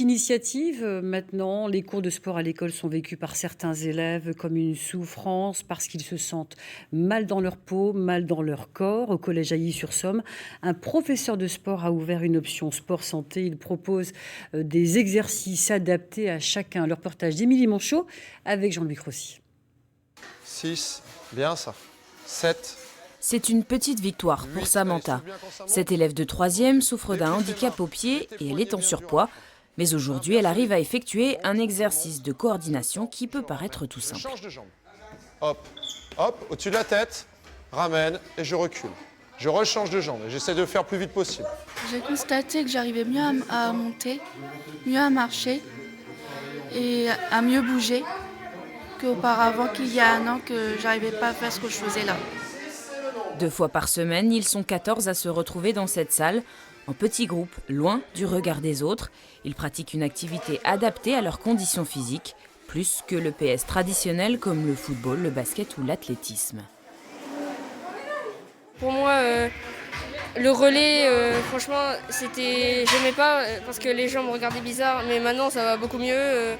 Initiative, maintenant, les cours de sport à l'école sont vécus par certains élèves comme une souffrance parce qu'ils se sentent mal dans leur peau, mal dans leur corps. Au collège Ailly-sur-Somme, un professeur de sport a ouvert une option sport santé. Il propose des exercices adaptés à chacun. Le reportage d'Émilie Monchot avec Jean-Louis Crossi. 6, bien ça. 7. C'est une petite victoire pour Samantha. Cette élève de 3e souffre d'un handicap au pied et elle est en surpoids. Mais aujourd'hui, elle arrive à effectuer un exercice de coordination qui peut paraître tout simple. Je change de jambe. Hop, hop, au-dessus de la tête, ramène et je recule. Je rechange de jambe et j'essaie de le faire le plus vite possible. J'ai constaté que j'arrivais mieux à monter, mieux à marcher et à mieux bouger qu'auparavant, qu'il y a un an, que j'arrivais pas à faire ce que je faisais là. 2 fois par semaine, ils sont 14 à se retrouver dans cette salle, en petits groupes, loin du regard des autres. Ils pratiquent une activité adaptée à leurs conditions physiques, plus que le PS traditionnel comme le football, le basket ou l'athlétisme. Pour moi, le relais, franchement, j'aimais pas parce que les gens me regardaient bizarre, mais maintenant ça va beaucoup mieux.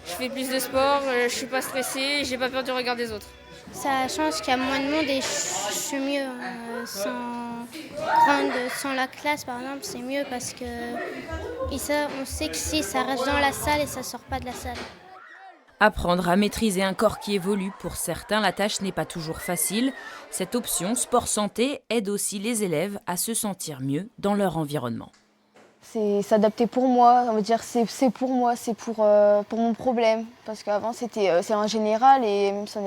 Je fais plus de sport, je suis pas stressée, j'ai pas peur du regard des autres. Ça change qu'il y a moins de monde et je suis mieux. Sans la classe, par exemple, c'est mieux parce que on sait que si ça reste dans la salle et ça sort pas de la salle. Apprendre à maîtriser un corps qui évolue, pour certains, la tâche n'est pas toujours facile. Cette option sport santé aide aussi les élèves à se sentir mieux dans leur environnement. C'est s'adapter pour moi, on va dire c'est pour moi, c'est pour mon problème. Parce qu'avant c'est en général et même si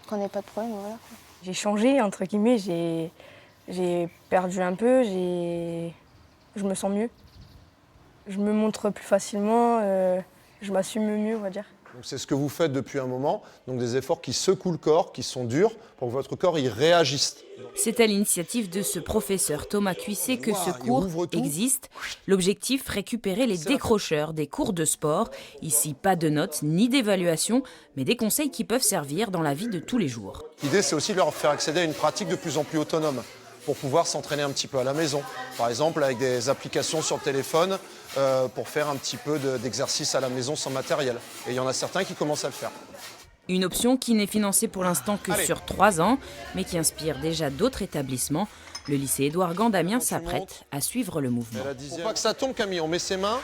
qu'on n'ait pas de problème, voilà. J'ai changé, entre guillemets, j'ai perdu un peu, je me sens mieux. Je me montre plus facilement, je m'assume mieux, on va dire. C'est ce que vous faites depuis un moment, donc des efforts qui secouent le corps, qui sont durs, pour que votre corps y réagisse. C'est à l'initiative de ce professeur Thomas Cuisset que ce cours existe. L'objectif, récupérer les décrocheurs des cours de sport. Ici, pas de notes ni d'évaluation, mais des conseils qui peuvent servir dans la vie de tous les jours. L'idée, c'est aussi de leur faire accéder à une pratique de plus en plus autonome, pour pouvoir s'entraîner un petit peu à la maison. Par exemple, avec des applications sur le téléphone, pour faire un petit peu d'exercice à la maison sans matériel. Et il y en a certains qui commencent à le faire. Une option qui n'est financée pour l'instant que sur 3 ans, mais qui inspire déjà d'autres établissements. Le lycée Édouard Gand d'Amiens s'apprête à suivre le mouvement. Pour pas que ça tombe, Camille, on met ses mains